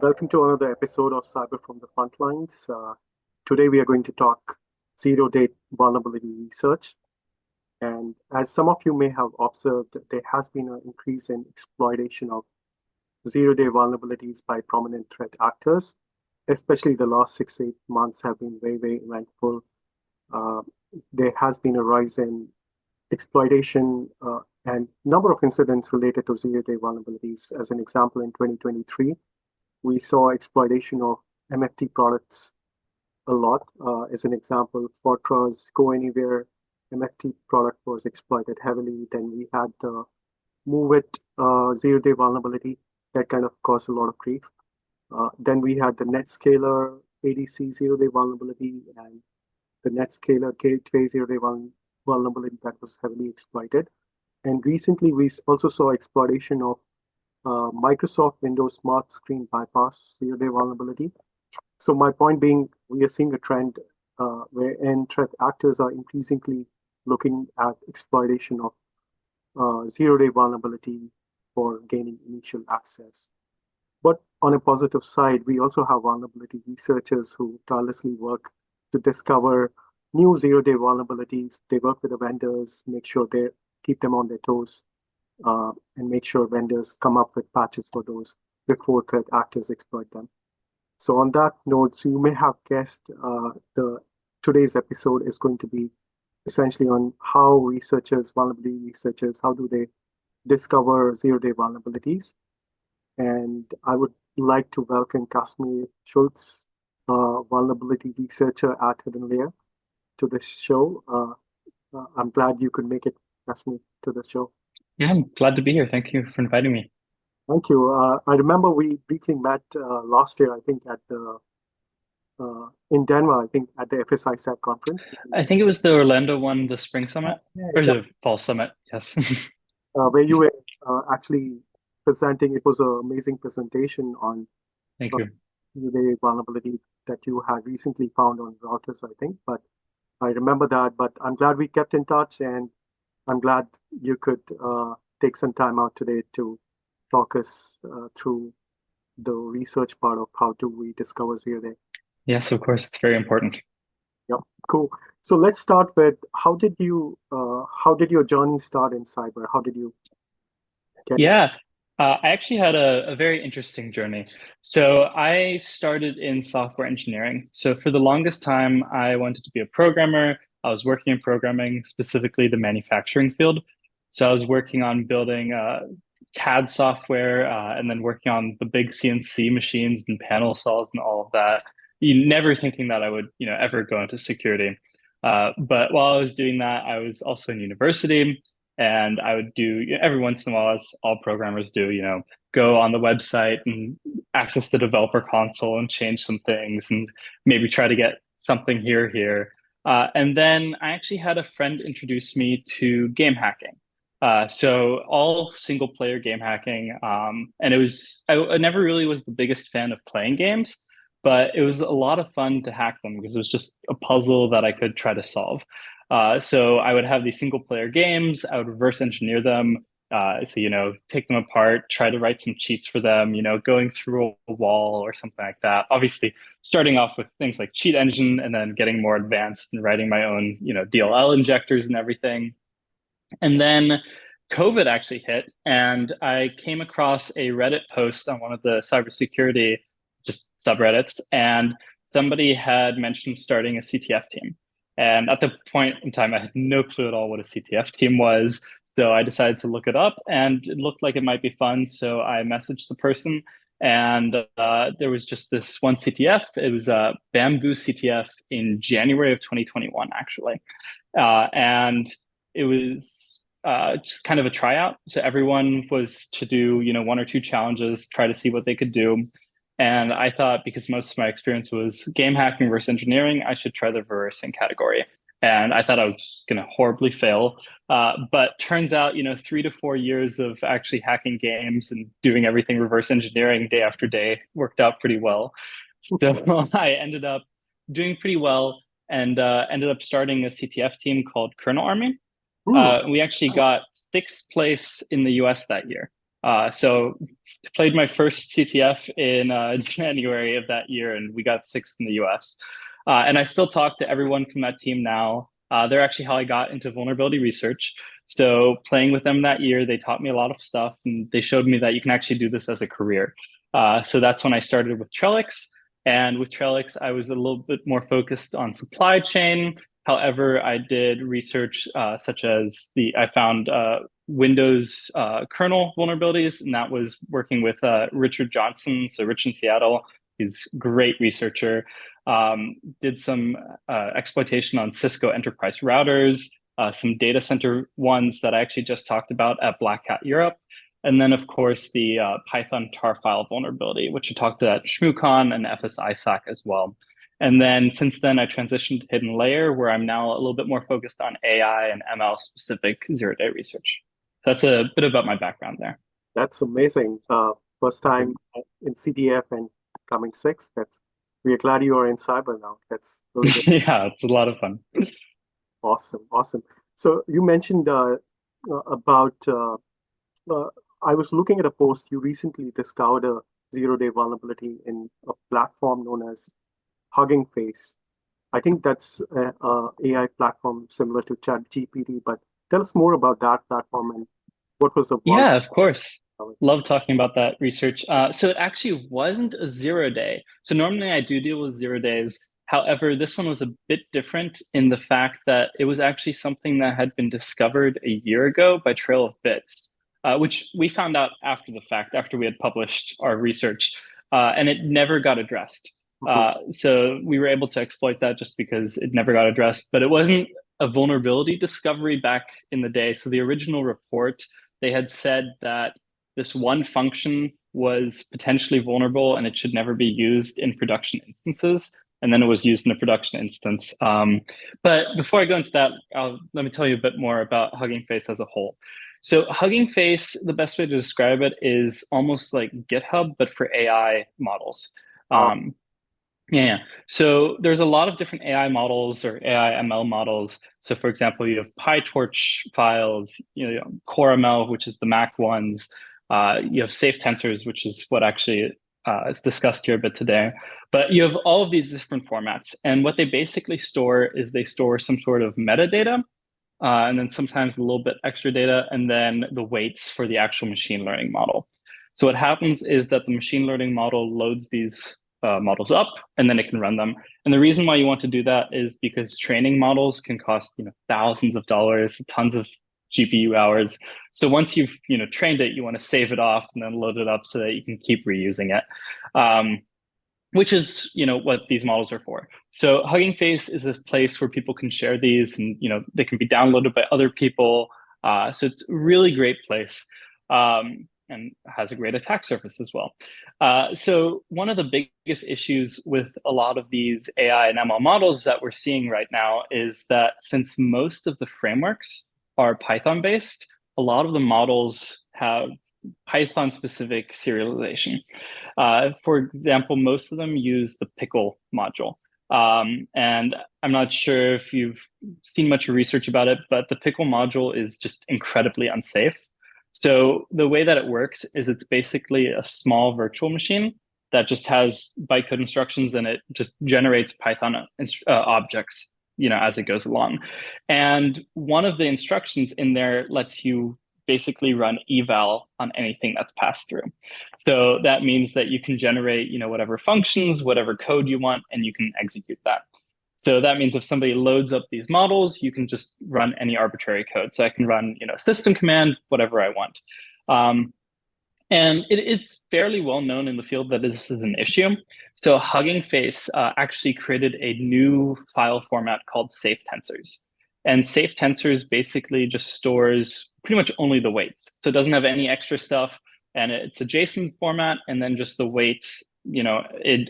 Welcome to another episode of Cyber from the Frontlines. Today we are going to talk zero-day vulnerability research. And as some of you may have observed, there has been an increase in exploitation of zero-day vulnerabilities by prominent threat actors. Especially the last 6 to 8 months have been very, very eventful. Uh, there has been a rise in exploitation and number of incidents related to zero-day vulnerabilities. As an example, in 2023, we saw exploitation of MFT products a lot. As an example, Fortra's Go Anywhere MFT product was exploited heavily. Then we had the Move It zero-day vulnerability that kind of caused a lot of grief. Then we had the NetScaler ADC zero-day vulnerability and the NetScaler Gateway zero-day vulnerability that was heavily exploited. And recently, we also saw exploitation of Microsoft Windows Smart Screen Bypass zero-day vulnerability. So my point being, we are seeing a trend wherein threat actors are increasingly looking at exploitation of zero-day vulnerability for gaining initial access. But on a positive side, we also have vulnerability researchers who tirelessly work to discover new zero-day vulnerabilities. They work with the vendors, make sure they keep them on their toes, and make sure vendors come up with patches for those before threat actors exploit them. So on that note, so you may have guessed today's episode is going to be essentially on how vulnerability researchers, how do they discover zero-day vulnerabilities. And I would like to welcome Kasimir Schulz, vulnerability researcher at Hidden Layer, to the show. I'm glad you could make it, Kasimir, to the show. Yeah, I'm glad to be here. Thank you for inviting me. Thank you. I remember we briefly met last year, I think, at the in Denver, I think, at the FSI conference. I think it was the Orlando one, the spring summit, Yeah, or the exactly. fall summit. Yes. Where you were actually presenting. It was an amazing presentation on Thank you. the vulnerability that you had recently found on routers, I think. But I remember that. But I'm glad we kept in touch, and I'm glad you could take some time out today to talk us through the research part of how do we discover zero day. Yes, of course, it's very important. Yep, cool. So let's start with how did your journey start in cyber? How did you get it? Yeah, I actually had a very interesting journey. So I started in software engineering. So for the longest time, I wanted to be a programmer. I was working in programming, specifically the manufacturing field. So I was working on building CAD software and then working on the big CNC machines and panel saws and all of that. You never thinking that I would, ever go into security. But while I was doing that, I was also in university and I would do every once in a while, as all programmers do, go on the website and access the developer console and change some things and maybe try to get something here. And then I actually had a friend introduce me to game hacking. So all single player game hacking. And I never really was the biggest fan of playing games, but it was a lot of fun to hack them because it was just a puzzle that I could try to solve. So I would have these single player games, I would reverse engineer them. So, take them apart, try to write some cheats for them, going through a wall or something like that. Obviously, starting off with things like Cheat Engine and then getting more advanced and writing my own, DLL injectors and everything. And then COVID actually hit, and I came across a Reddit post on one of the cybersecurity just subreddits, and somebody had mentioned starting a CTF team. And at the point in time, I had no clue at all what a CTF team was. So I decided to look it up, and it looked like it might be fun. So I messaged the person, and there was just this one CTF. It was a Bamboo CTF in January of 2021, actually. And it was just kind of a tryout. So everyone was to do, one or two challenges, try to see what they could do. And I thought because most of my experience was game hacking versus engineering, I should try the reversing category. And I thought I was just going to horribly fail. But turns out, 3 to 4 years of actually hacking games and doing everything reverse engineering day after day worked out pretty well. So I ended up doing pretty well and ended up starting a CTF team called Kernel Army. Hmm. We actually got sixth place in the US that year. So played my first CTF in January of that year, and we got sixth in the US. And I still talk to everyone from that team now. They're actually how I got into vulnerability research. So playing with them that year, they taught me a lot of stuff, and they showed me that you can actually do this as a career. So that's when I started with Trellix. And with Trellix, I was a little bit more focused on supply chain. However, I did research such as I found Windows kernel vulnerabilities, and that was working with Richard Johnson, so Rich in Seattle. He's a great researcher. Did some exploitation on Cisco enterprise routers, some data center ones that I actually just talked about at Black Hat Europe. And then, of course, the Python tar file vulnerability, which I talked at ShmooCon and FSISAC as well. And then since then, I transitioned to Hidden Layer, where I'm now a little bit more focused on AI and ML specific zero-day research. That's a bit about my background there. That's amazing. First time in CDF and coming sixth. That's we are glad you are in cyber now. That's really good. Yeah, it's a lot of fun. Awesome, awesome. So you mentioned about uh, I was looking at a post. You recently discovered a zero-day vulnerability in a platform known as Hugging Face. I think that's a AI platform similar to ChatGPT, but tell us more about that platform and what was the Yeah, of course. vulnerability? Love talking about that research. So it actually wasn't a zero day. So normally I do deal with 0 days. However, this one was a bit different in the fact that it was actually something that had been discovered a year ago by Trail of Bits, which we found out after the fact, after we had published our research, and it never got addressed. Mhm. So we were able to exploit that just because it never got addressed, but it wasn't a vulnerability discovery back in the day. So the original report, they had said that this one function was potentially vulnerable and it should never be used in production instances. And then it was used in a production instance. But before I go into that, let me tell you a bit more about Hugging Face as a whole. So Hugging Face, the best way to describe it is almost like GitHub, but for AI models. Uh, Um, yeah. So there's a lot of different AI models or AI ML models. So for example, you have PyTorch files, Core ML, which is the Mac ones. You have safe tensors, which is what actually is discussed here a bit today. But you have all of these different formats. And what they basically store is they store some sort of metadata, and then sometimes a little bit extra data, and then the weights for the actual machine learning model. So what happens is that the machine learning model loads these models up, and then it can run them. And the reason why you want to do that is because training models can cost thousands of dollars, tons of GPU hours. So once you've trained it, you want to save it off and then load it up so that you can keep reusing it. Which is what these models are for. So Hugging Face is this place where people can share these, and they can be downloaded by other people. So it's a really great place, and has a great attack surface as well. So one of the biggest issues with a lot of these AI and ML models that we're seeing right now is that since most of the frameworks are Python based, a lot of the models have Python specific serialization. For example, most of them use the pickle module. And I'm not sure if you've seen much research about it, but the pickle module is just incredibly unsafe. So the way that it works is it's basically a small virtual machine that just has bytecode instructions, and it just generates Python objects, as it goes along. And one of the instructions in there lets you basically run eval on anything that's passed through. So that means that you can generate, whatever functions, whatever code you want, and you can execute that. So that means if somebody loads up these models, you can just run any arbitrary code. So I can run, system command, whatever I want. And it is fairly well known in the field that this is an issue. So Hugging Face actually created a new file format called safe tensors. And safe tensors basically just stores pretty much only the weights. So it doesn't have any extra stuff. And it's a JSON format, and then just the weights,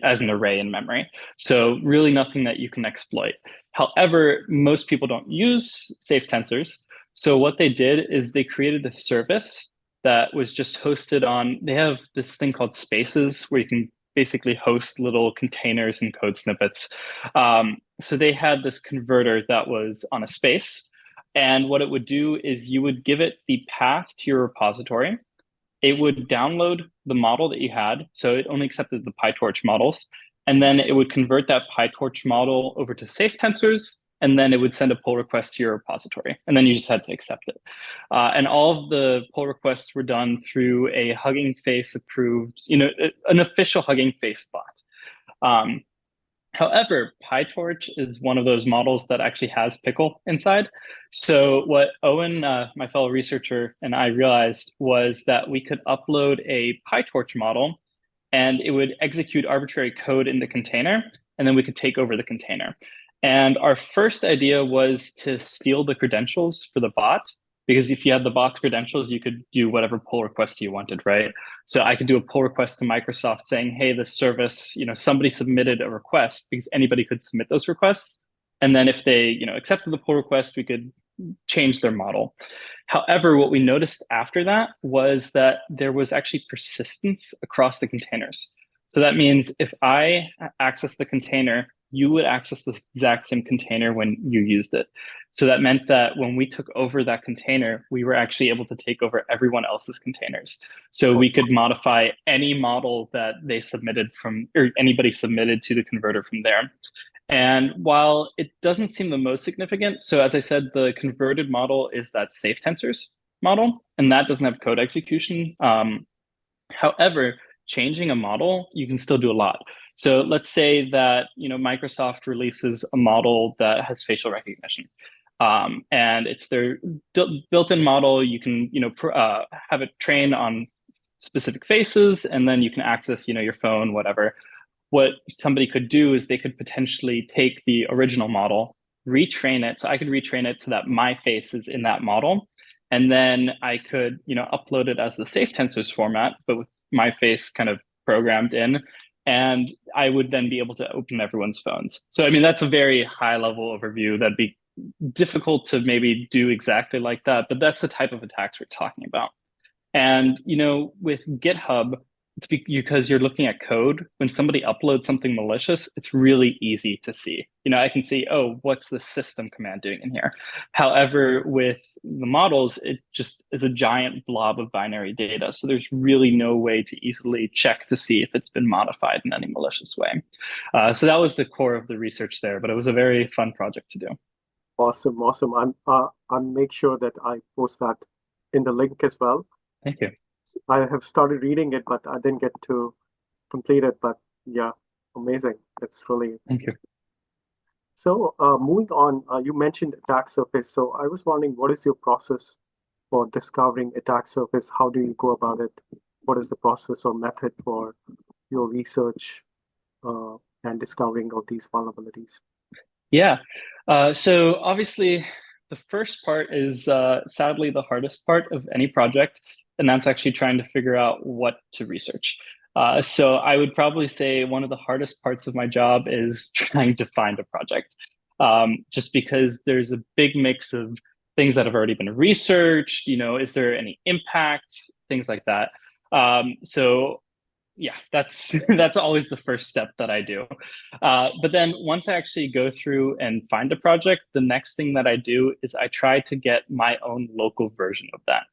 as an array in memory. So really nothing that you can exploit. However, most people don't use safe tensors. So what they did is they created a service that was just hosted on, they have this thing called Spaces where you can basically host little containers and code snippets. So they had this converter that was on a space. And what it would do is you would give it the path to your repository. it would download the model that you had. So it only accepted the PyTorch models. And then it would convert that PyTorch model over to safe tensors. And then it would send a pull request to your repository. And then you just had to accept it. And all of the pull requests were done through a Hugging Face approved, an official Hugging Face bot. Um, However, PyTorch is one of those models that actually has pickle inside. So what Owen, my fellow researcher, and I realized was that we could upload a PyTorch model and it would execute arbitrary code in the container, and then we could take over the container. And our first idea was to steal the credentials for the bot, because if you had the bot's credentials, you could do whatever pull request you wanted, right? So I could do a pull request to Microsoft saying, hey, this service, somebody submitted a request, because anybody could submit those requests. And then if they, accepted the pull request, we could change their model. However, what we noticed after that was that there was actually persistence across the containers. So that means if I access the container, you would access the exact same container when you used it. So that meant that when we took over that container, we were actually able to take over everyone else's containers. So we could modify any model that they submitted from, or anybody submitted to the converter from there. And while it doesn't seem the most significant, so as I said, the converted model is that safe tensors model, and that doesn't have code execution. However, changing a model, you can still do a lot. So let's say that Microsoft releases a model that has facial recognition, and it's their built-in model. You can have it train on specific faces, and then you can access your phone, whatever. What somebody could do is they could potentially take the original model, retrain it. So I could retrain it so that my face is in that model. And then I could, upload it as the safe tensors format, but with my face kind of programmed in. And I would then be able to open everyone's phones. So, I mean, that's a very high level overview. That'd be difficult to maybe do exactly like that, but that's the type of attacks we're talking about. And with GitHub, it's because you're looking at code. When somebody uploads something malicious, it's really easy to see. I can see, oh, what's the system command doing in here? However, with the models, it just is a giant blob of binary data. So there's really no way to easily check to see if it's been modified in any malicious way. So that was the core of the research there, but it was a very fun project to do. Awesome, awesome. I'll make sure that I post that in the link as well. Thank you. I have started reading it, but I didn't get to complete it. But yeah, amazing. That's really. Thank you. So moving on, you mentioned attack surface. So I was wondering, what is your process for discovering attack surface? How do you go about it? What is the process or method for your research and discovering of these vulnerabilities? Yeah. So obviously, the first part is sadly the hardest part of any project, and that's actually trying to figure out what to research. So I would probably say one of the hardest parts of my job is trying to find a project, just because there's a big mix of things that have already been researched. Is there any impact? Things like that. So yeah, that's that's always the first step that I do. But then once I actually go through and find a project, the next thing that I do is I try to get my own local version of that.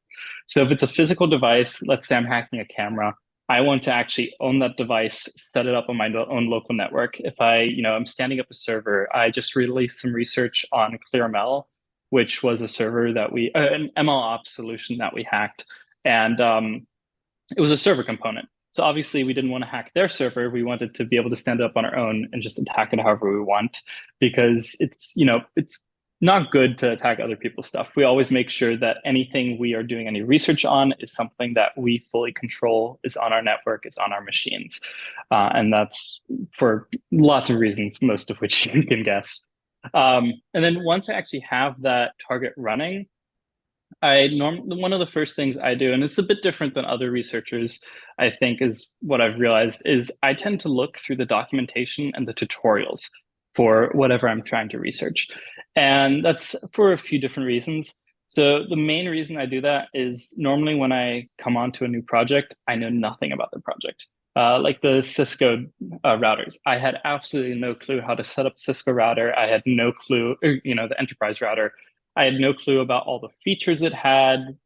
So if it's a physical device, let's say I'm hacking a camera, I want to actually own that device, set it up on my own local network. If I'm standing up a server, I just released some research on ClearML, which was a server that an MLOps solution that we hacked. And it was a server component. So obviously we didn't want to hack their server. We wanted to be able to stand up on our own and just attack it however we want, because it's not good to attack other people's stuff. We always make sure that anything we are doing any research on is something that we fully control, is on our network, is on our machines. And that's for lots of reasons, most of which you can guess. And then once I actually have that target running, one of the first things I do, and it's a bit different than other researchers, I think, is what I've realized is I tend to look through the documentation and the tutorials for whatever I'm trying to research. And that's for a few different reasons. So the main reason I do that is normally when I come onto a new project, I know nothing about the project. Like the Cisco routers, I had absolutely no clue how to set up Cisco router. I had no clue, the enterprise router. I had no clue about all the features it had.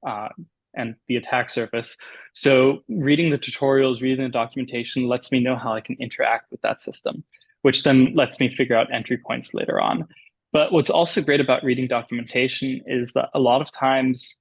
and the attack surface. So reading the tutorials, reading the documentation lets me know how I can interact with that system, which then lets me figure out entry points later on. But what's also great about reading documentation is that a lot of times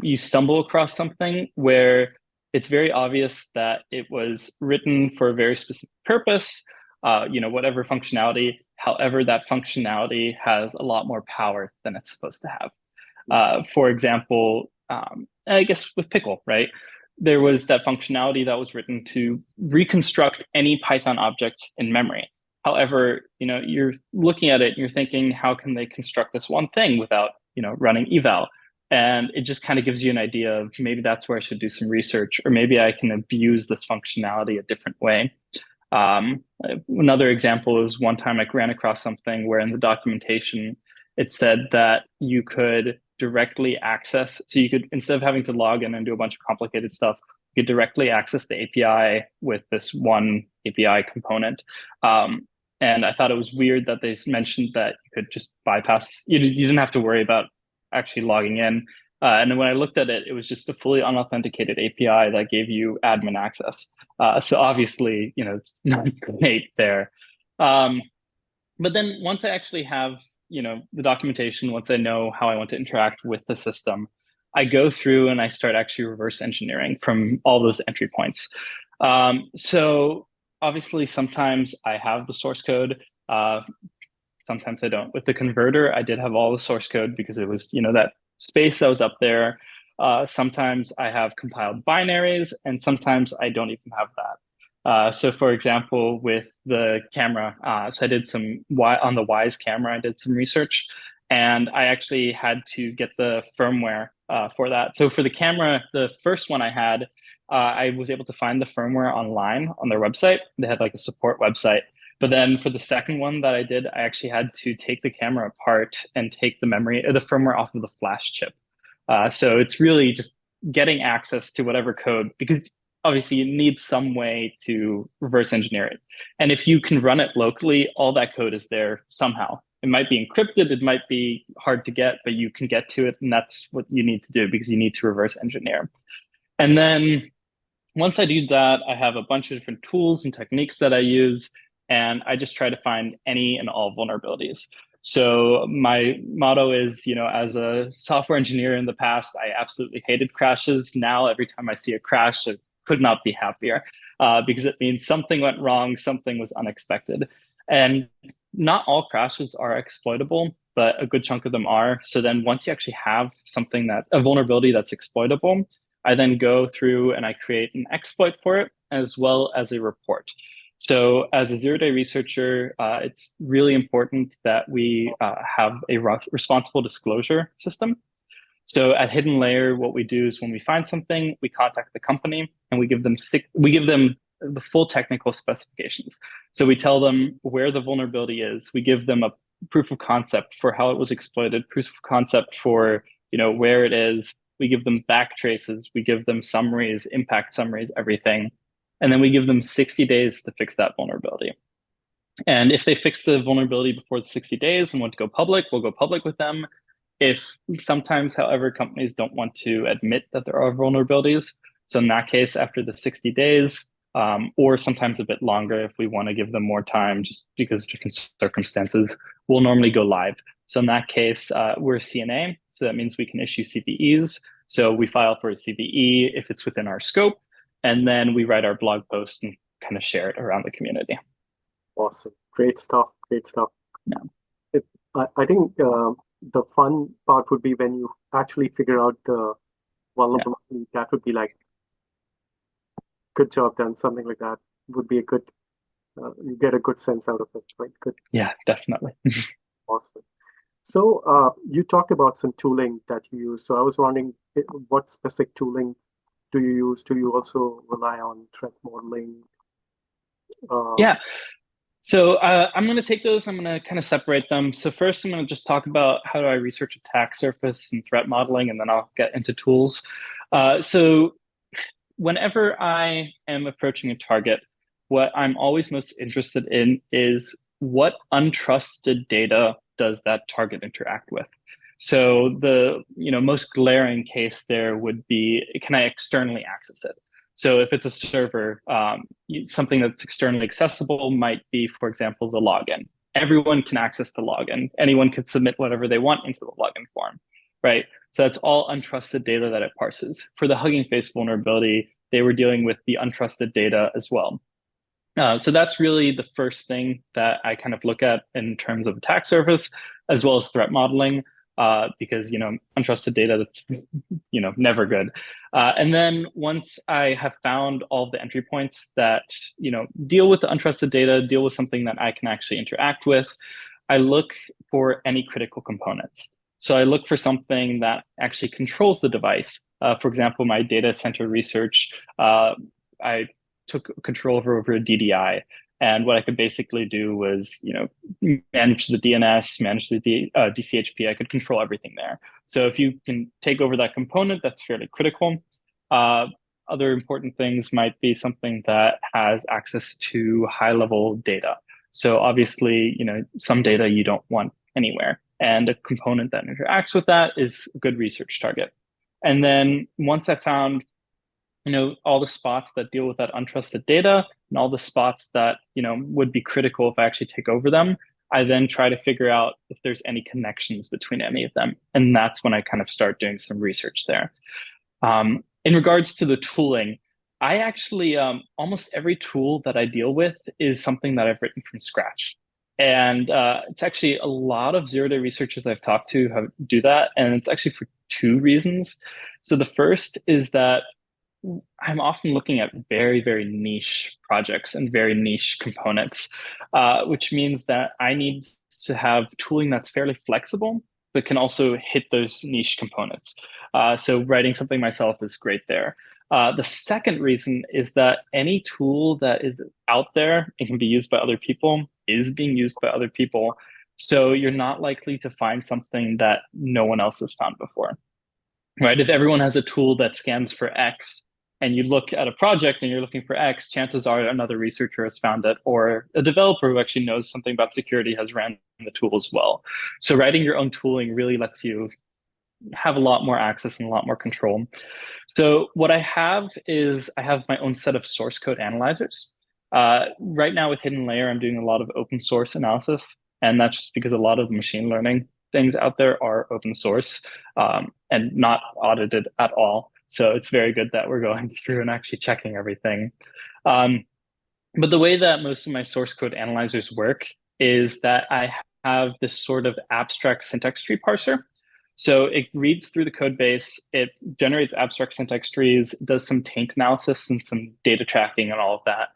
you stumble across something where it's very obvious that it was written for a very specific purpose, whatever functionality. However, that functionality has a lot more power than it's supposed to have. For example, I guess with Pickle, right? There was that functionality that was written to reconstruct any Python object in memory. However, you're looking at it and you're thinking, how can they construct this one thing without, running eval? And it just kind of gives you an idea of maybe that's where I should do some research, or maybe I can abuse this functionality a different way. Another example is one time I ran across something where in the documentation, it said that you could directly access, so you could, instead of having to log in and do a bunch of complicated stuff, you could directly access the API with this one API component. And I thought it was weird that they mentioned that you could just bypass, you didn't have to worry about actually logging in. And then when I looked at it, it was just a fully unauthenticated API that gave you admin access. So obviously, it's not great there. But then once I actually have, the documentation, once I know how I want to interact with the system, I go through and I start actually reverse engineering from all those entry points. So obviously, sometimes I have the source code. Sometimes I don't. With the converter, I did have all the source code because it was, that space that was up there. Sometimes I have compiled binaries, and sometimes I don't even have that. So for example, with the camera, so I did on the Wise camera, I did some research, and I actually had to get the firmware for that. So for the camera, the first one I had, I was able to find the firmware online on their website. They had like a support website. But then for the second one that I did, I actually had to take the camera apart and take the firmware off of the flash chip. So it's really just getting access to whatever code, because obviously you need some way to reverse engineer it. And if you can run it locally, all that code is there somehow. It might be encrypted, it might be hard to get, but you can get to it. And that's what you need to do because you need to reverse engineer. And then once I do that, I have a bunch of different tools and techniques that I use, and I just try to find any and all vulnerabilities. So my motto is, as a software engineer in the past, I absolutely hated crashes. Now, every time I see a crash, I could not be happier because it means something went wrong, something was unexpected. And not all crashes are exploitable, but a good chunk of them are. So then once you actually have a vulnerability that's exploitable, I then go through and I create an exploit for it as well as a report. So as a zero-day researcher, it's really important that we have a responsible disclosure system. So at Hidden Layer, what we do is when we find something, we contact the company and we give them the full technical specifications. So we tell them where the vulnerability is. We give them a proof of concept for how it was exploited, proof of concept for where it is. We give them back traces. We give them summaries, impact summaries, everything. And then we give them 60 days to fix that vulnerability. And if they fix the vulnerability before the 60 days and want to go public, we'll go public with them. If sometimes, however, companies don't want to admit that there are vulnerabilities. So in that case, after the 60 days, or sometimes a bit longer if we want to give them more time just because of different circumstances, we'll normally go live. So in that case, we're a CNA, so that means we can issue CVEs. So we file for a CVE if it's within our scope, and then we write our blog post and kind of share it around the community. Awesome. Great stuff. Great stuff. Yeah. I think the fun part would be when you actually figure out the vulnerability. Yeah. That would be like, good job done. Something like that would be a good, you get a good sense out of it, right? Good. Yeah, definitely. Awesome. So you talked about some tooling that you use. So I was wondering, what specific tooling do you use? Do you also rely on threat modeling? Yeah. So I'm going to take those, I'm going to kind of separate them. So first, I'm going to just talk about how do I research attack surface and threat modeling, and then I'll get into tools. So whenever I am approaching a target, what I'm always most interested in is what untrusted data does that target interact with? So the most glaring case there would be, can I externally access it? So if it's a server, something that's externally accessible might be, for example, the login. Everyone can access the login. Anyone can submit whatever they want into the login form, right? So that's all untrusted data that it parses. For the Hugging Face vulnerability, they were dealing with the untrusted data as well. So that's really the first thing that I kind of look at in terms of attack surface, as well as threat modeling, because untrusted data, that's never good. And then once I have found all of the entry points that deal with the untrusted data, deal with something that I can actually interact with, I look for any critical components. So I look for something that actually controls the device. For example, my data center research, I took control over a DDI. And what I could basically do was, manage the DNS, manage the DCHP. I could control everything there. So if you can take over that component, that's fairly critical. Other important things might be something that has access to high-level data. So obviously, some data you don't want anywhere. And a component that interacts with that is a good research target. And then once I found all the spots that deal with that untrusted data and all the spots that would be critical if I actually take over them, I then try to figure out if there's any connections between any of them, and that's when I kind of start doing some research there. In regards to the tooling, I actually almost every tool that I deal with is something that I've written from scratch. And it's actually a lot of zero-day researchers I've talked to do that, and it's actually for two reasons. So the first is that I'm often looking at very, very niche projects and very niche components, which means that I need to have tooling that's fairly flexible, but can also hit those niche components. So writing something myself is great there. The second reason is that any tool that is out there and can be used by other people is being used by other people. So you're not likely to find something that no one else has found before, right? If everyone has a tool that scans for X, and you look at a project and you're looking for X, chances are another researcher has found it, or a developer who actually knows something about security has ran the tool as well. So writing your own tooling really lets you have a lot more access and a lot more control. So what I have is I have my own set of source code analyzers. Right now with Hidden Layer, I'm doing a lot of open source analysis, and that's just because a lot of machine learning things out there are open source and not audited at all. So it's very good that we're going through and actually checking everything. But the way that most of my source code analyzers work is that I have this sort of abstract syntax tree parser. So it reads through the code base, it generates abstract syntax trees, does some taint analysis and some data tracking and all of that.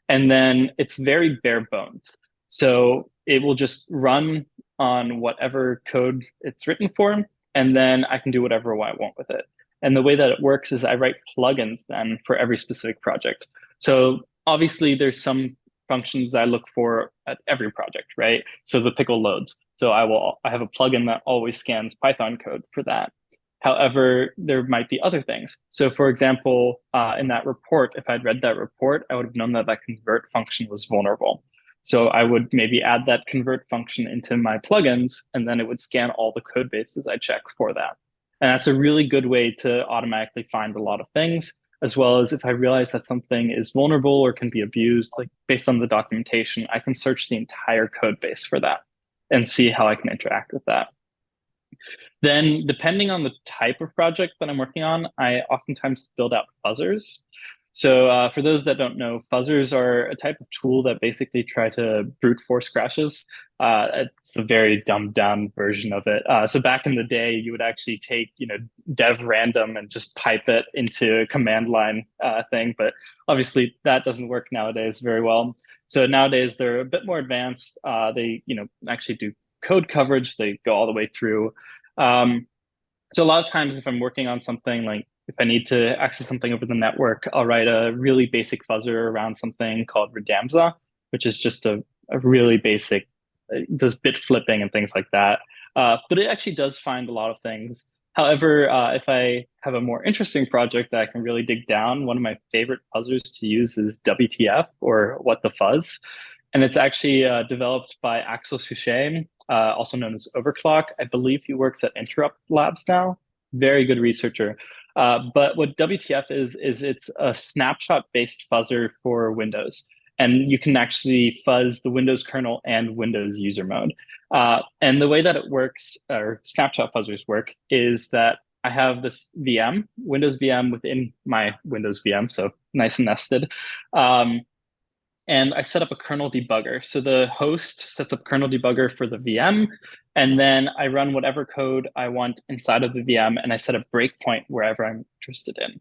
And then it's very bare bones. So it will just run on whatever code it's written for, and then I can do whatever I want with it. And the way that it works is I write plugins then for every specific project. So obviously there's some functions that I look for at every project, right? So the pickle loads. So I have a plugin that always scans Python code for that. However, there might be other things. So for example, in that report, if I'd read that report, I would have known that that convert function was vulnerable. So I would maybe add that convert function into my plugins, and then it would scan all the code bases I check for that. And that's a really good way to automatically find a lot of things, as well as if I realize that something is vulnerable or can be abused, like based on the documentation, I can search the entire code base for that and see how I can interact with that. Then, depending on the type of project that I'm working on, I oftentimes build out fuzzers. So for those that don't know, fuzzers are a type of tool that basically try to brute force crashes. It's a very dumbed down version of it. So back in the day, you would actually take, dev random and just pipe it into a command line thing. But obviously that doesn't work nowadays very well. So nowadays they're a bit more advanced. They, actually do code coverage. They go all the way through. So a lot of times if I'm working on something like if I need to access something over the network, I'll write a really basic fuzzer around something called Redamza, which is just a really basic, does bit flipping and things like that. But it actually does find a lot of things. However, if I have a more interesting project that I can really dig down, one of my favorite fuzzers to use is WTF, or What the Fuzz. And it's actually developed by Axel Souchet. also known as Overclock. I believe he works at Interrupt Labs now. Very good researcher. But what WTF is it's a snapshot-based fuzzer for Windows. And you can actually fuzz the Windows kernel and Windows user mode. And the way that it works, or snapshot fuzzers work, is that I have this VM, Windows VM within my Windows VM, so nice and nested. And I set up a kernel debugger. So the host sets up kernel debugger for the VM, and then I run whatever code I want inside of the VM, and I set a breakpoint wherever I'm interested in.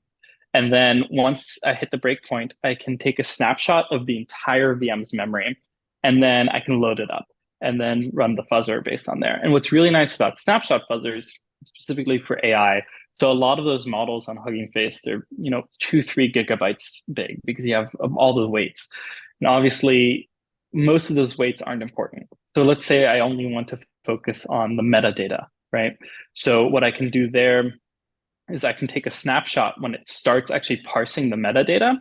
And then once I hit the breakpoint, I can take a snapshot of the entire VM's memory, and then I can load it up and then run the fuzzer based on there. And what's really nice about snapshot fuzzers, specifically for AI, so a lot of those models on Hugging Face, they're 2-3 gigabytes big because you have all the weights. And obviously, most of those weights aren't important. So let's say I only want to focus on the metadata, right? So what I can do there is I can take a snapshot when it starts actually parsing the metadata,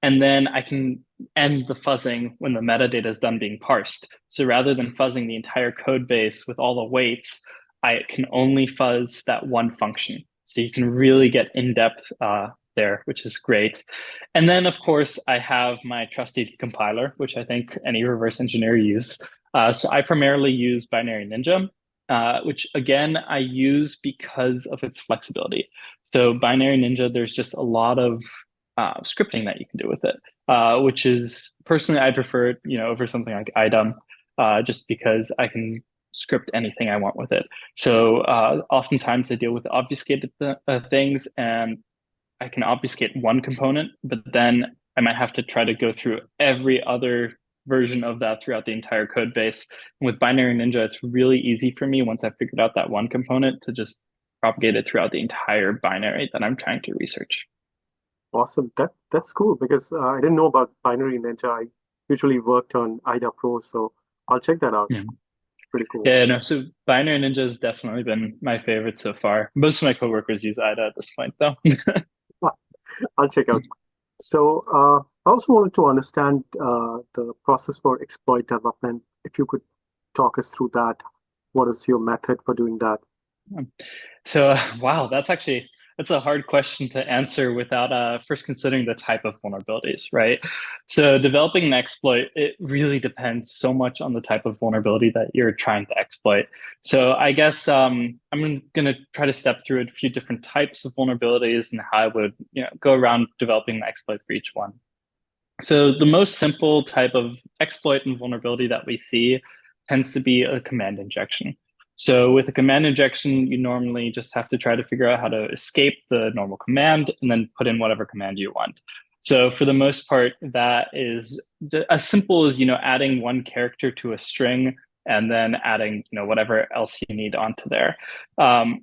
and then I can end the fuzzing when the metadata is done being parsed. So rather than fuzzing the entire code base with all the weights, I can only fuzz that one function. So you can really get in depth there, which is great. And then, of course, I have my trusty compiler, which I think any reverse engineer use. So I primarily use Binary Ninja, which again, I use because of its flexibility. So Binary Ninja, there's just a lot of scripting that you can do with it, which is personally I prefer it, over something like IDUM, just because I can script anything I want with it. So oftentimes I deal with obfuscated things, and I can obfuscate one component, but then I might have to try to go through every other version of that throughout the entire code base. And with Binary Ninja, it's really easy for me once I figured out that one component to just propagate it throughout the entire binary that I'm trying to research. Awesome. That's cool because I didn't know about Binary Ninja. I usually worked on IDA Pro, so I'll check that out. Yeah. Pretty cool. Yeah, no, so Binary Ninja has definitely been my favorite so far. Most of my coworkers use IDA at this point, though. I'll check out. So I also wanted to understand the process for exploit development. If you could talk us through that, what is your method for doing that? So, wow, that's a hard question to answer without first considering the type of vulnerabilities, right? So, developing an exploit, it really depends so much on the type of vulnerability that you're trying to exploit. So, I guess I'm going to try to step through a few different types of vulnerabilities and how I would, go around developing an exploit for each one. So, the most simple type of exploit and vulnerability that we see tends to be a command injection. So with a command injection, you normally just have to try to figure out how to escape the normal command and then put in whatever command you want. So for the most part, that is as simple as, adding one character to a string and then adding, whatever else you need onto there.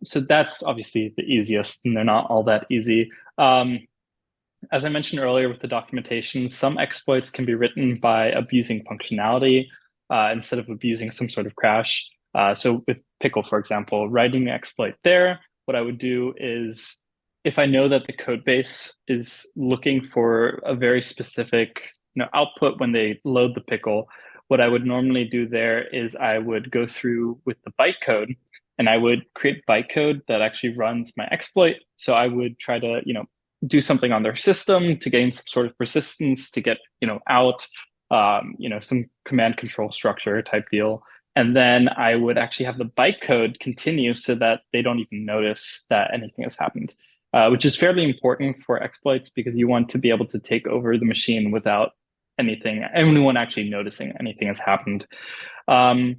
So that's obviously the easiest, and they're not all that easy. As I mentioned earlier with the documentation, some exploits can be written by abusing functionality instead of abusing some sort of crash. So with Pickle, for example, writing the exploit there, what I would do is if I know that the code base is looking for a very specific output when they load the Pickle, what I would normally do there is I would go through with the bytecode and I would create bytecode that actually runs my exploit. So I would try to, do something on their system to gain some sort of persistence to get, out, some command control structure type deal. And then I would actually have the bytecode continue so that they don't even notice that anything has happened, which is fairly important for exploits because you want to be able to take over the machine without anyone actually noticing anything has happened. Some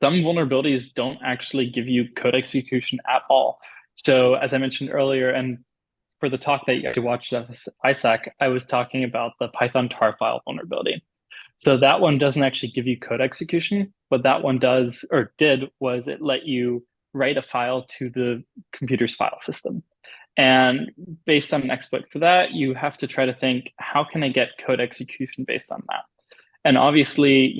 vulnerabilities don't actually give you code execution at all. So as I mentioned earlier, and for the talk that you actually watched at ISAC, I was talking about the Python tar file vulnerability. So that one doesn't actually give you code execution. What that one does or did was it let you write a file to the computer's file system. And based on an exploit for that, you have to try to think, how can I get code execution based on that? And obviously,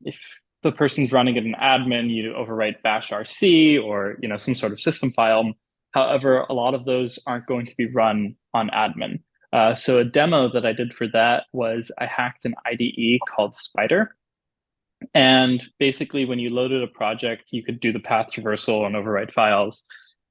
if the person's running it in admin, you overwrite bash rc or, some sort of system file. However, a lot of those aren't going to be run on admin. So a demo that I did for that was I hacked an IDE called Spider. And basically, when you loaded a project, you could do the path traversal and overwrite files.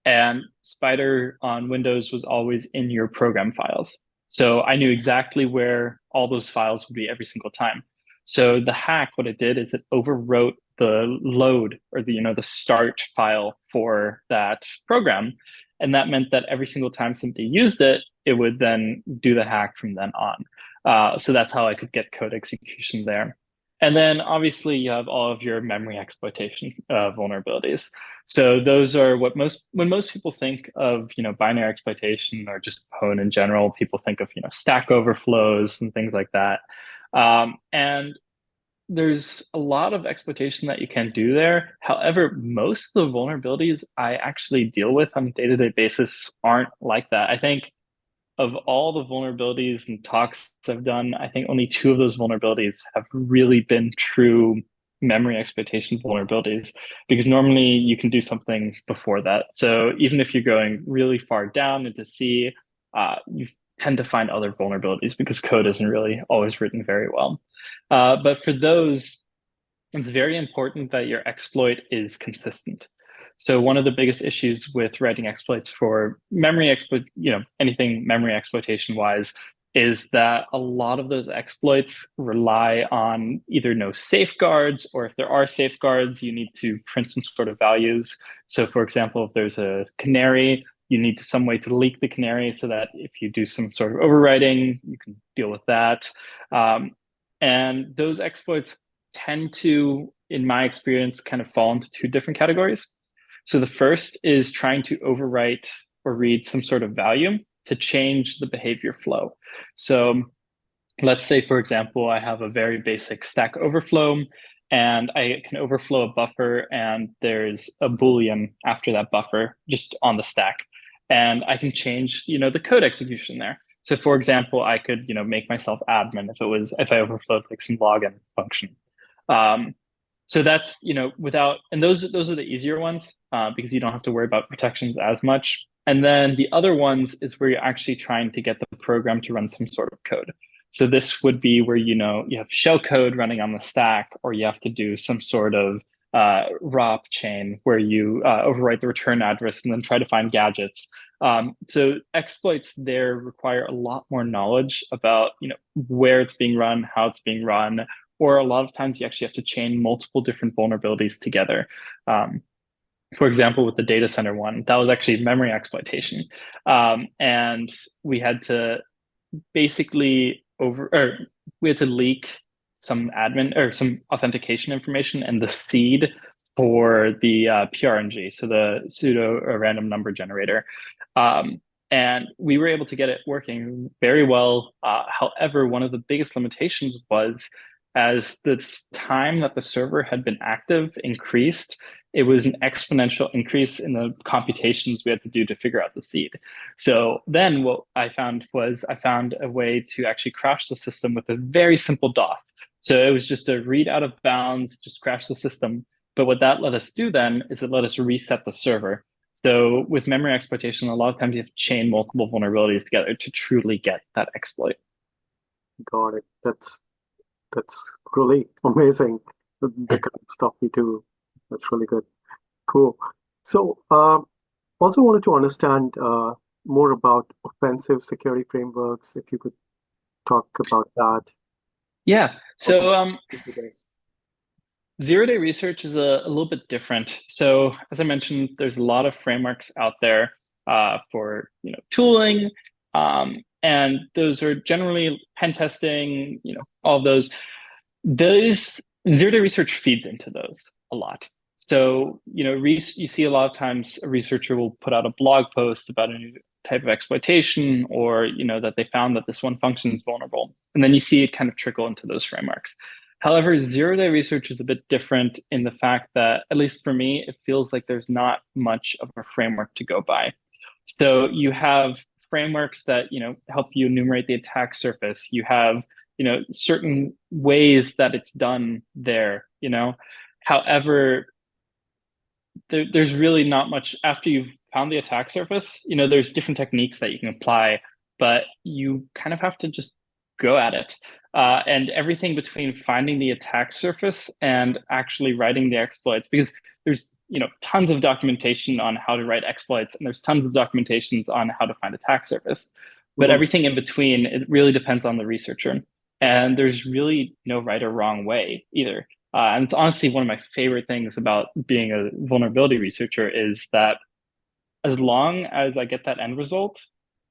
And Spider on Windows was always in your program files. So I knew exactly where all those files would be every single time. So the hack, what it did is it overwrote the load or the start file for that program. And that meant that every single time somebody used it, it would then do the hack from then on. So that's how I could get code execution there. And then obviously you have all of your memory exploitation vulnerabilities. So those are when most people think of binary exploitation or just Pwn in general, people think of stack overflows and things like that. And there's a lot of exploitation that you can do there. However, most of the vulnerabilities I actually deal with on a day-to-day basis aren't like that. I think of all the vulnerabilities and talks I've done, I think only two of those vulnerabilities have really been true memory exploitation vulnerabilities, because normally you can do something before that. So even if you're going really far down into C, you tend to find other vulnerabilities because code isn't really always written very well. But for those, it's very important that your exploit is consistent. So one of the biggest issues with writing exploits for memory exploit, anything memory exploitation wise, is that a lot of those exploits rely on either no safeguards, or if there are safeguards, you need to print some sort of values. So for example, if there's a canary, you need some way to leak the canary so that if you do some sort of overwriting, you can deal with that. And those exploits tend to, in my experience, kind of fall into two different categories. So the first is trying to overwrite or read some sort of value to change the behavior flow. So let's say, for example, I have a very basic Stack Overflow, and I can overflow a buffer, and there's a Boolean after that buffer just on the stack. And I can change, the code execution there. So for example, I could, make myself admin if I overflowed like some login function. Um, so that's, without, and those are the easier ones because you don't have to worry about protections as much. And then the other ones is where you're actually trying to get the program to run some sort of code. So this would be where, you have shell code running on the stack, or you have to do some sort of ROP chain where you overwrite the return address and then try to find gadgets. So exploits there require a lot more knowledge about, where it's being run, how it's being run, or a lot of times you actually have to chain multiple different vulnerabilities together. For example, with the data center one, that was actually memory exploitation. And we had to basically we had to leak some admin or some authentication information and the seed for the PRNG, so the pseudo or random number generator. And we were able to get it working very well. However, one of the biggest limitations was as the time that the server had been active increased, it was an exponential increase in the computations we had to do to figure out the seed. So then what I found was I found a way to actually crash the system with a very simple DOS. So it was just a read out of bounds, just crash the system. But what that let us do then is it let us reset the server. So with memory exploitation, a lot of times you have to chain multiple vulnerabilities together to truly get that exploit. Got it. That's really amazing. The kind of stuff we do. That's really good. Cool. So, also wanted to understand more about offensive security frameworks. If you could talk about that. Yeah. What So you guys? zero-day research is a little bit different. So as I mentioned, there's a lot of frameworks out there for tooling, and those are generally pen testing. All of those. Those zero-day research feeds into those a lot. So you see a lot of times a researcher will put out a blog post about a new type of exploitation, or that they found that this one function is vulnerable, and then you see it kind of trickle into those frameworks. However, zero-day research is a bit different in the fact that, at least for me, it feels like there's not much of a framework to go by. So you have frameworks that help you enumerate the attack surface. You have certain ways that it's done there. However, there's really not much after you've found the attack surface. There's different techniques that you can apply, but you kind of have to just go at it. And everything between finding the attack surface and actually writing the exploits, because there's tons of documentation on how to write exploits, and there's tons of documentations on how to find attack surface. But Mhm. everything in between, it really depends on the researcher. And there's really no right or wrong way either. And it's honestly one of my favorite things about being a vulnerability researcher is that as long as I get that end result,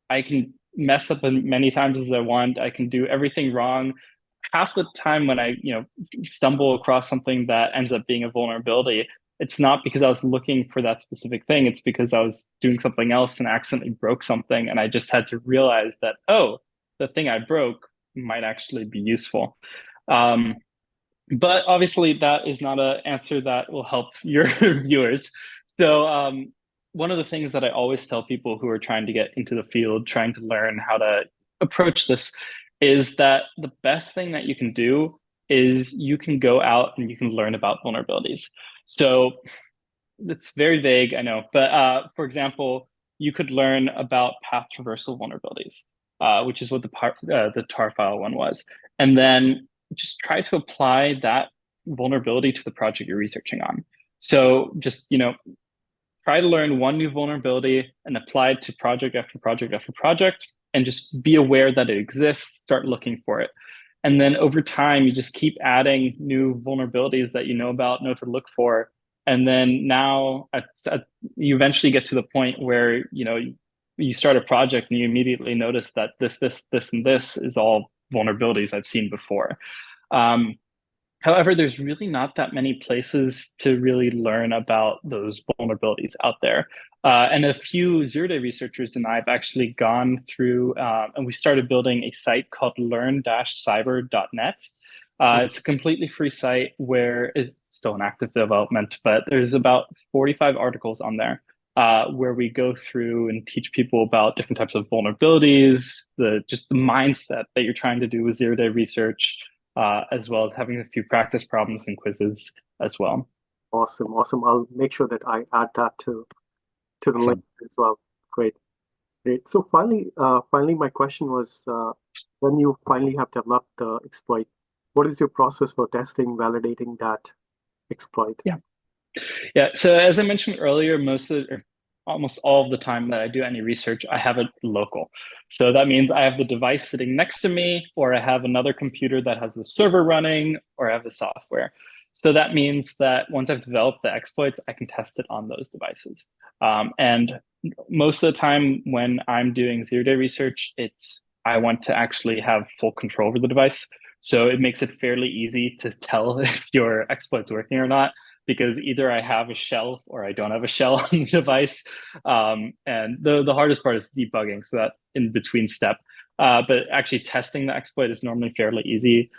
I can mess up as many times as I want. I can do everything wrong. Half the time when I, stumble across something that ends up being a vulnerability, it's not because I was looking for that specific thing. It's because I was doing something else and accidentally broke something. And I just had to realize that, oh, the thing I broke might actually be useful. Um, but obviously, that is not an answer that will help your viewers. So, one of the things that I always tell people who are trying to get into the field, trying to learn how to approach this, is that the best thing that you can do is you can go out and you can learn about vulnerabilities. So, it's very vague, I know, but for example, you could learn about path traversal vulnerabilities, which is what the tar file one was, and then just try to apply that vulnerability to the project you're researching on. So just try to learn one new vulnerability and apply it to project after project after project, and just be aware that it exists. Start looking for it. And then over time, you just keep adding new vulnerabilities that you know about, know to look for. And then now you eventually get to the point where, you start a project and you immediately notice that this, and this is all vulnerabilities I've seen before. Um, However, there's really not that many places to really learn about those vulnerabilities out there. And a few zero-day researchers and I have actually gone through, and we started building a site called learn-cyber.net. It's a completely free site where it's still in active development, but there's about 45 articles on there where we go through and teach people about different types of vulnerabilities, just the mindset that you're trying to do with zero-day research, as well as having a few practice problems and quizzes as well. Awesome, awesome. I'll make sure that I add that to the link Awesome. as well. Great. Great. So finally, my question was, when you finally have developed the exploit, what is your process for testing, validating that exploit? Yeah. Yeah. So as I mentioned earlier, or almost all of the time that I do any research, I have it local. So that means I have the device sitting next to me, or I have another computer that has the server running, or I have the software. So that means that once I've developed the exploits, I can test it on those devices. And most of the time when I'm doing zero-day research, I want to actually have full control over the device. So it makes it fairly easy to tell if your exploit's working or not, because either I have a shell or I don't have a shell on the device. And the hardest part is debugging, so that in between step. But actually testing the exploit is normally fairly easy.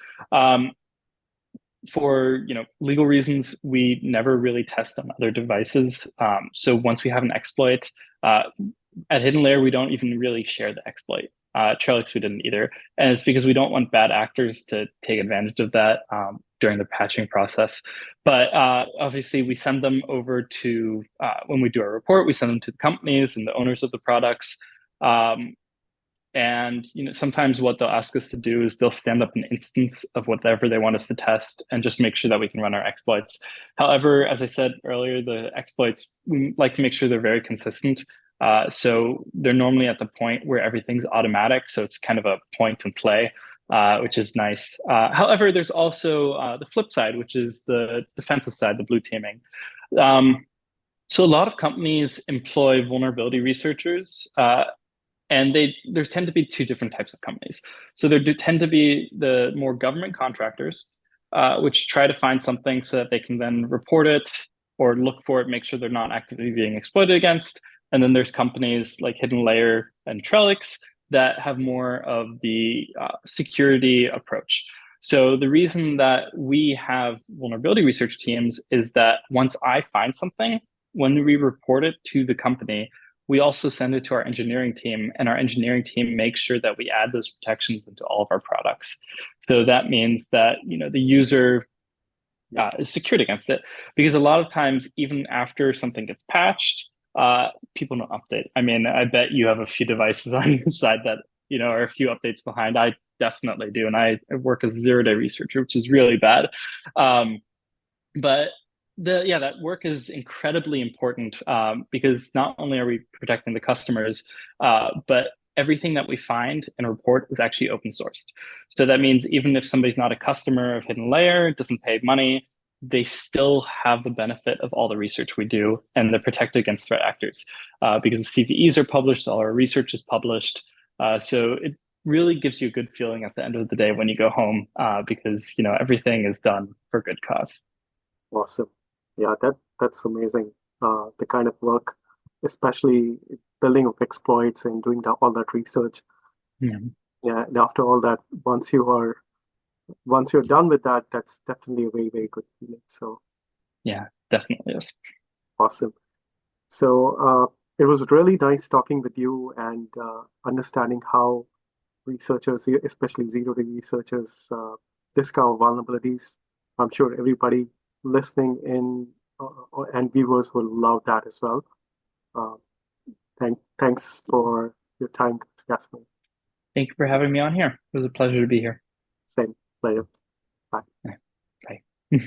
For legal reasons, we never really test on other devices. So once we have an exploit, at Hidden Layer, we don't even really share the exploit. Trellix, we didn't either. And it's because we don't want bad actors to take advantage of that during the patching process. But obviously, we send them over to, when we do our report, we send them to the companies and the owners of the products. And sometimes what they'll ask us to do is they'll stand up an instance of whatever they want us to test and just make sure that we can run our exploits. However, as I said earlier, the exploits, we like to make sure they're very consistent. So they're normally at the point where everything's automatic. So it's kind of a point and play, which is nice. However, there's also the flip side, which is the defensive side, the blue teaming. So a lot of companies employ vulnerability researchers, and there's tend to be two different types of companies. So there do tend to be the more government contractors, which try to find something so that they can then report it or look for it, make sure they're not actively being exploited against. And then there's companies like Hidden Layer and Trellix that have more of the security approach. So the reason that we have vulnerability research teams is that once I find something, when we report it to the company, we also send it to our engineering team, and our engineering team makes sure that we add those protections into all of our products. So that means that the user is secured against it, because a lot of times, even after something gets patched, people don't update. I mean, I bet you have a few devices on your side that are a few updates behind. I definitely do, and I work as a zero-day researcher, which is really bad. Um, but that work is incredibly important because not only are we protecting the customers, but everything that we find and report is actually open sourced. So that means even if somebody's not a customer of Hidden Layer, doesn't pay money, they still have the benefit of all the research we do, and they're protected against threat actors because the CVEs are published, all our research is published. So it really gives you a good feeling at the end of the day when you go home because everything is done for good cause. Awesome. Yeah, that's amazing. The kind of work, especially building of exploits and doing all that research. Yeah, Yeah, and after all that, once you're done with that, that's definitely a very, very good feeling. So yeah, definitely is. awesome. So it was really nice talking with you and understanding how researchers, especially zero-day researchers, discover vulnerabilities. I'm sure everybody listening in and viewers will love that as well. Uh, thanks for your time, Kasimir. Thank you for having me on here. It was a pleasure to be here. Same. Later. Bye. Bye.